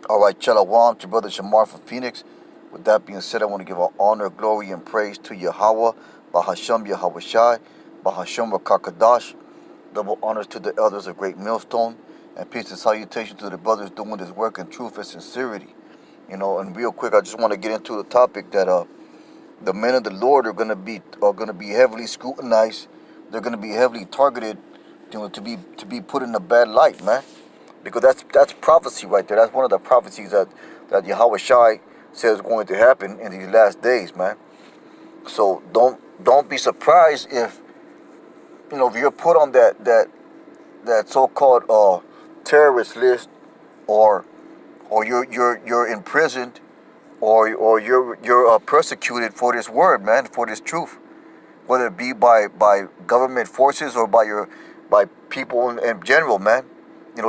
All right, Shalom, your brother Shamar from Phoenix. With that being said, I want to give all honor, glory, and praise to Yahweh, Bahasham Yahweh Shai, Bahasham Rakakadash. Double honors to the elders of Great Millstone, and peace and salutation to the brothers doing this work in truth and sincerity. And real quick, I just want to get into the topic that the men of the Lord are gonna be heavily scrutinized. They're gonna be heavily targeted, to be put in a bad light, man. Because that's prophecy right there. That's one of the prophecies that Yahweh Shai says is going to happen in these last days, man. So don't be surprised if you're put on that so-called terrorist list, or you're imprisoned, or you're persecuted for this word, man, for this truth, whether it be by government forces or by people in general, man.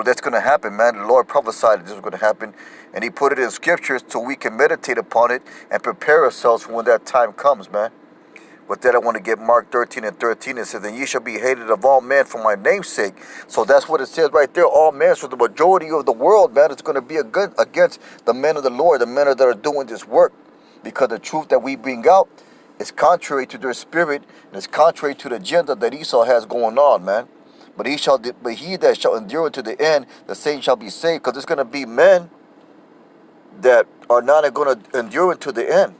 That's going to happen, man. The Lord prophesied this was going to happen, and He put it in scriptures so we can meditate upon it and prepare ourselves for when that time comes, man. With that, I want to get Mark 13:13. It says, "And ye shall be hated of all men for my name's sake." So that's what it says right there. All men, so the majority of the world, man, it's going to be against the men of the Lord, the men that are doing this work, because the truth that we bring out is contrary to their spirit, and it's contrary to the agenda that Esau has going on, man. But he that shall endure unto the end, the same shall be saved. Because there's going to be men that are not going to endure unto the end.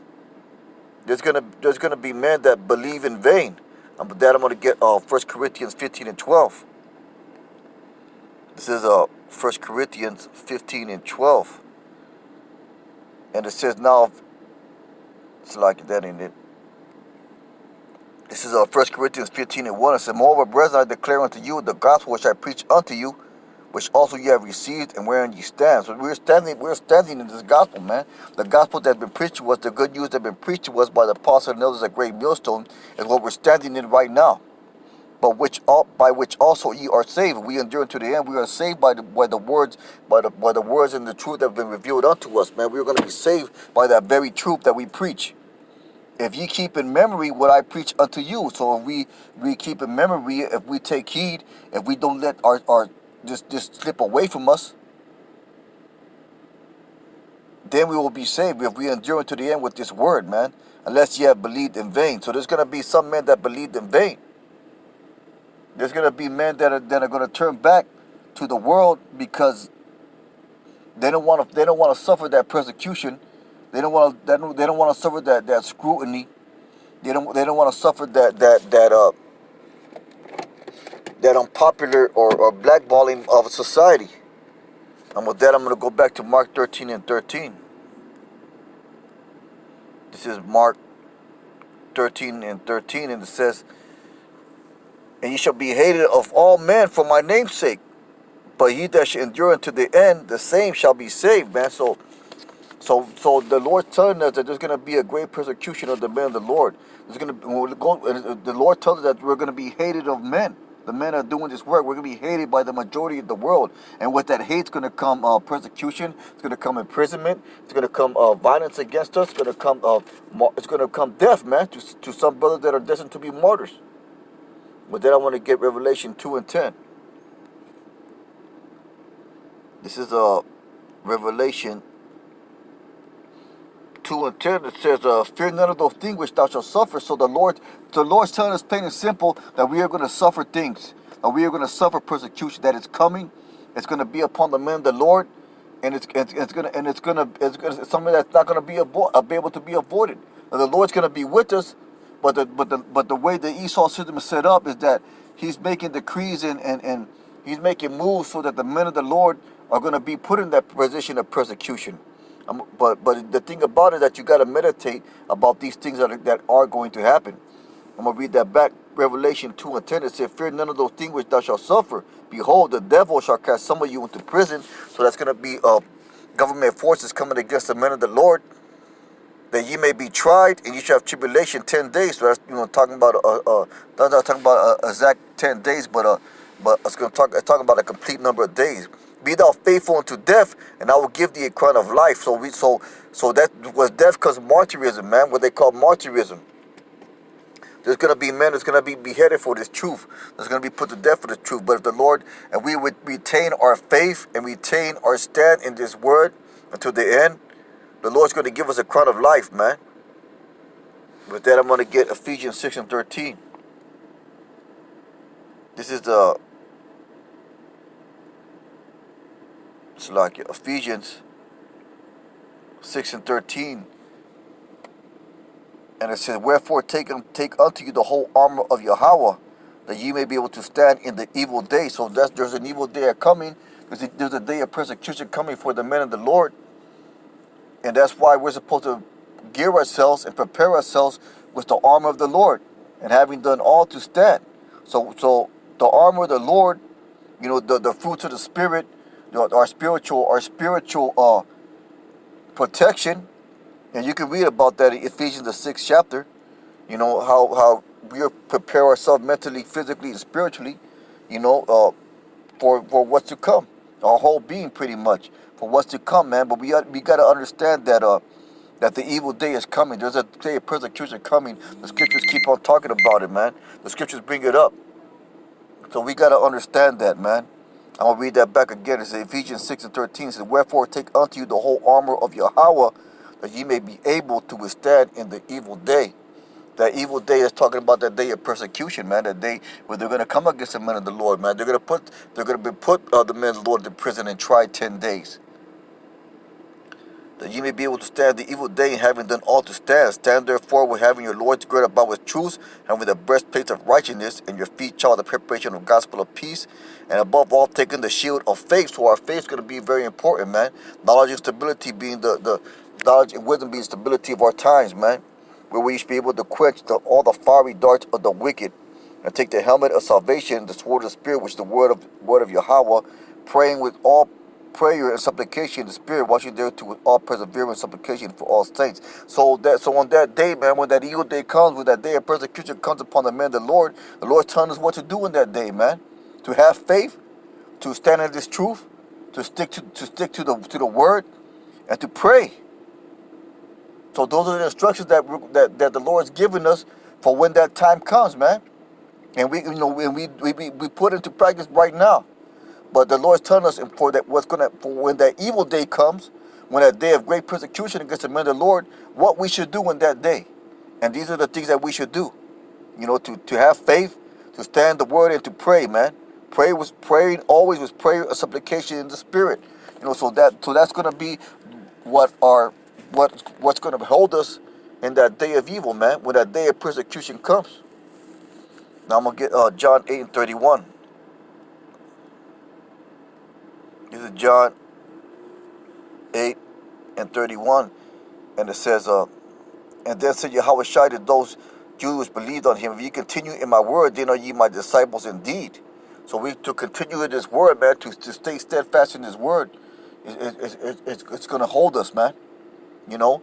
There's gonna be men that believe in vain. And with that, I'm going to get 1 Corinthians 15:12. This is 1 Corinthians 15:12. And it says, now, it's like that, ain't it? This is 1 Corinthians 15:1. It says, "Moreover, brethren, I declare unto you the gospel which I preach unto you, which also ye have received, and wherein ye stand." So we're standing in this gospel, man. The gospel that's been preached to us, the good news that's been preached to us by the apostles and elders at Great Millstone, is what we're standing in right now. But by which also ye are saved. We endure to the end. We are saved by the words and the truth that have been revealed unto us, man. We're going to be saved by that very truth that we preach. If ye keep in memory what I preach unto you. So if we keep in memory, if we take heed, if we don't let our just slip away from us, then we will be saved if we endure to the end with this word, man. Unless ye have believed in vain. So there's gonna be some men that believed in vain. There's gonna be men that are gonna turn back to the world because they don't want to suffer that persecution. They don't want to suffer that scrutiny. They don't want to suffer that unpopular or blackballing of society. And with that, I'm going to go back to Mark 13:13. This is Mark 13:13, and it says, "And ye shall be hated of all men for my name's sake, but he that shall endure unto the end, the same shall be saved," man. So the Lord's telling us that there's going to be a great persecution of the men of the Lord. The Lord tells us that we're going to be hated of men. The men are doing this work. We're going to be hated by the majority of the world. And with that hate, it's going to come persecution. It's going to come imprisonment. It's going to come violence against us. It's going to come death, man, to some brothers that are destined to be martyrs. But then I want to get Revelation 2:10. This is Revelation 2:10. It says, "Fear none of those things which thou shalt suffer." So the Lord's telling us plain and simple that we are going to suffer things, that we are going to suffer persecution, that it's coming. It's going to be upon the men of the Lord, and it's something that's not going to be able to be avoided. Now, the Lord's going to be with us, but the way the Esau system is set up is that He's making decrees and He's making moves so that the men of the Lord are going to be put in that position of persecution. But the thing about it is that you got to meditate about these things that are going to happen. I'm going to read that back. Revelation 2:10. It says, "Fear none of those things which thou shalt suffer. Behold, the devil shall cast some of you into prison." So that's going to be government forces coming against the men of the Lord, that ye may be tried, and ye shall have tribulation 10 days. So that's talking about that's not talking about exact 10 days, but it's talking about a complete number of days. "Be thou faithful unto death, and I will give thee a crown of life." So that was death because martyrism, man. What they call martyrism. There's going to be men that's going to be beheaded for this truth. That's going to be put to death for this truth. But if the Lord, and we would retain our faith and retain our stand in this word until the end, the Lord's going to give us a crown of life, man. With that, I'm going to get Ephesians 6 and 13. This is the Solanki, Ephesians 6 and 13. And it says, wherefore take unto you the whole armor of Yahweh, that ye may be able to stand in the evil day. So there's an evil day coming. There's a day of persecution coming for the men of the Lord. And that's why we're supposed to gear ourselves and prepare ourselves with the armor of the Lord, and having done all to stand. So the armor of the Lord, the fruits of the Spirit, our spiritual protection. And you can read about that in Ephesians the 6th chapter. How we prepare ourselves mentally, physically, and spiritually, for what's to come. Our whole being, pretty much, for what's to come, man. But we got to understand that the evil day is coming. There's a day of persecution coming. The scriptures keep on talking about it, man. The scriptures bring it up. So we got to understand that, man. I'm going to read that back again. It's Ephesians 6 and 13. It says, wherefore take unto you the whole armor of Yahweh, that ye may be able to withstand in the evil day. That evil day is talking about that day of persecution, man. That day where they're going to come against the men of the Lord, man. They're going to put the men of the Lord in prison and try 10 days. That ye may be able to stand the evil day, and having done all to stand. Stand therefore with having your loins girded about with truth, and with the breastplate of righteousness, and your feet shod the preparation of the gospel of peace, and above all taking the shield of faith. So our faith is going to be very important, man. Knowledge and stability being the knowledge and wisdom being stability of our times, man. Where we should be able to quench all the fiery darts of the wicked, and take the helmet of salvation, the sword of the Spirit, which is the word of Yahweh, praying with all prayer and supplication in the Spirit, watching thereto with all perseverance and supplication for all saints. So on that day, man, when that evil day comes, when that day of persecution comes upon the men of the Lord's telling us what to do in that day, man. To have faith, to stand in this truth, to stick to the word, and to pray. So those are the instructions that the Lord's given us for when that time comes, man. And we put into practice right now. But the Lord's telling us for when that evil day comes, when that day of great persecution against the men of the Lord, what we should do in that day. And these are the things that we should do. To have faith, to stand the word, and to pray, man. Praying always with prayer and supplication in the Spirit. So that's gonna be what's gonna hold us in that day of evil, man, when that day of persecution comes. Now I'm gonna get John 8 and 31. This is John 8 and 31. And it says, and then said Yahweh Shai to those Jews which believed on him, if ye continue in my word, then are ye my disciples indeed. So we to continue in this word, man, to stay steadfast in this word, it's going to hold us, man. And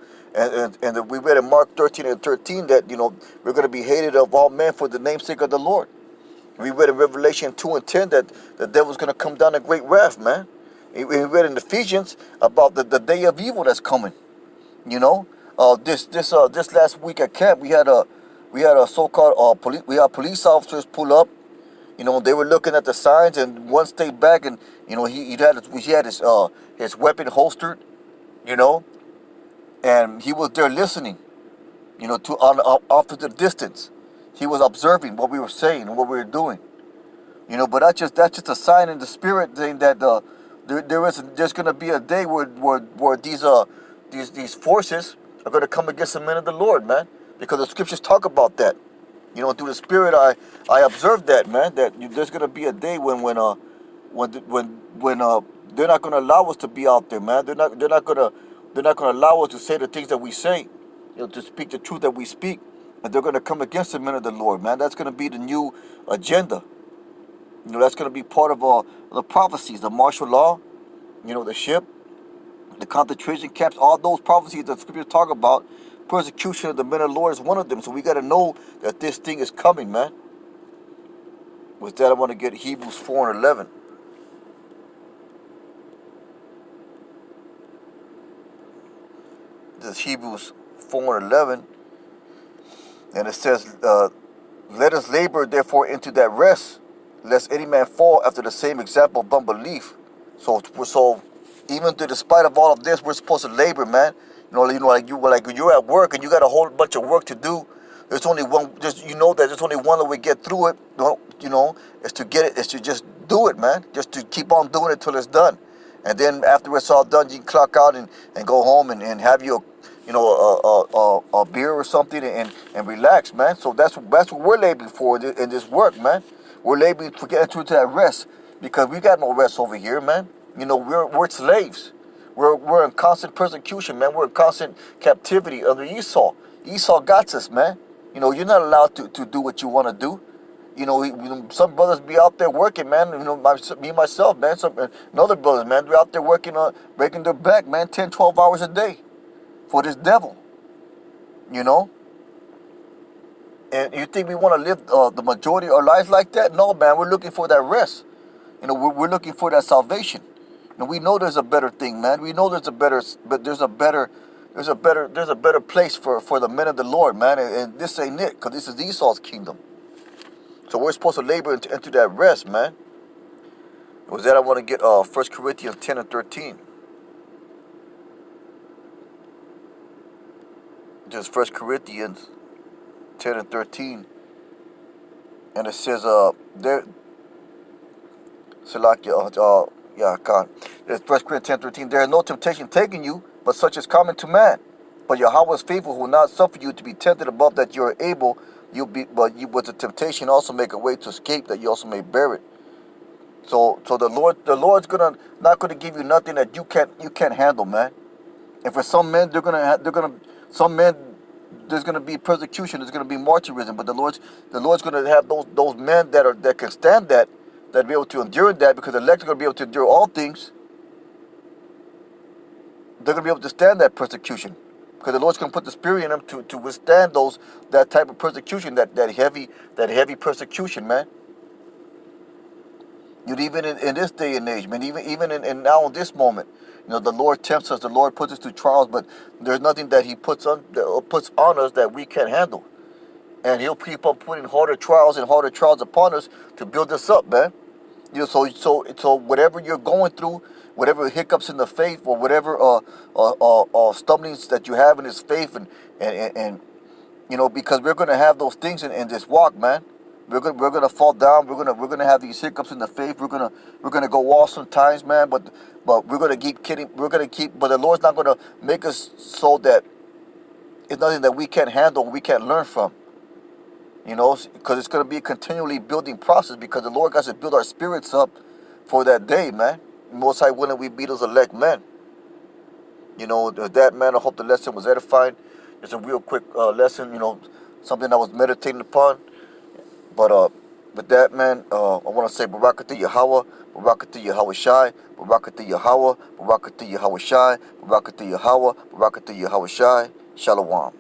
we read in Mark 13 and 13 that, we're going to be hated of all men for the namesake of the Lord. We read in Revelation 2 and 10 that the devil's going to come down in great wrath, man. We read in Ephesians about the day of evil that's coming. This last week at camp we had a so-called police officers pull up. They were looking at the signs, and one stayed back, and he had his weapon holstered, and he was there listening, off to the distance. He was observing what we were saying and what we were doing. But that's just a sign in the Spirit saying that there's going to be a day where these forces are going to come against the men of the Lord, man, because the scriptures talk about that. Through the Spirit, I observed that, man, that there's going to be a day when they're not going to allow us to be out there, man. They're not going to allow us to say the things that we say, to speak the truth that we speak, and they're going to come against the men of the Lord, man. That's going to be the new agenda. That's going to be part of the prophecies, the martial law, the ship, the concentration camps, all those prophecies that scriptures talk about. Persecution of the men of the Lord is one of them. So we got to know that this thing is coming, man. With that, I want to get Hebrews 4 and 11. This is Hebrews 4 and 11. And it says, Let us labor therefore into that rest, lest any man fall after the same example of unbelief. So even to despite of all of this, we're supposed to labor, man. Like you're at work and you got a whole bunch of work to do. There's only one. Just that there's only one way to get through it. Is to get it. Is to just do it, man. Just to keep on doing it till it's done, and then after it's all done, you can clock out and go home and have your a beer or something and relax, man. So that's what we're laboring for in this work, man. We're laboring to get into that rest because we got no rest over here, man. We're slaves. We're in constant persecution, man. We're in constant captivity under Esau. Esau got us, man. You're not allowed to do what you want to do. Some brothers be out there working, man. Me myself, man. And other brothers, man, they're out there working, breaking their back, man, 10, 12 hours a day for this devil. And you think we want to live the majority of our lives like that? No, man. We're looking for that rest. We're looking for that salvation. We know there's a better thing, man. We know there's a better place for the men of the Lord, man. And this ain't it, because this is Esau's kingdom. So we're supposed to labor into that rest, man. With that, I want to get 1 Corinthians 10 and 13. Just 1 Corinthians 10 and 13. And it says, Solanki, I can't. It's 1 Corinthians 10:13. There is no temptation taking you, but such is common to man. But Yahweh is faithful, who will not suffer you to be tempted above that you are able. But you with the temptation also make a way to escape, that you also may bear it. So the Lord's not gonna give you nothing that you can't handle, man. And for some men, there's gonna be persecution, there's gonna be martyrism. But the Lord's gonna have those men that can stand that be able to endure that, because the elect are gonna be able to endure all things. They're gonna be able to stand that persecution, because the Lord's gonna put the Spirit in them to withstand that type of persecution, that heavy persecution, man. Even in this day and age, man, even in now in this moment, the Lord tempts us, the Lord puts us through trials, but there's nothing that He puts on us that we can't handle, and He'll keep on putting harder trials upon us to build us up, man. So whatever you're going through, whatever hiccups in the faith, or whatever stumblings that you have in this faith, and because we're gonna have those things in this walk, man. We're gonna fall down. We're gonna have these hiccups in the faith. We're gonna go off sometimes, man. But we're gonna keep kidding. But the Lord's not gonna make us so that it's nothing that we can't handle, we can't learn from. Because it's gonna be a continually building process. Because the Lord got to build our spirits up for that day, man. Most High willing, we be those elect men. That, man, I hope the lesson was edifying. It's a real quick lesson. Something I was meditating upon. But with that, man, I want to say Barakatah Yahweh, Barakatah Yahweh Shai, Barakatah Yahweh, Barakatah Yahweh Shai, Barakatah Yahweh, Barakatah Yahweh Shai, Shalom.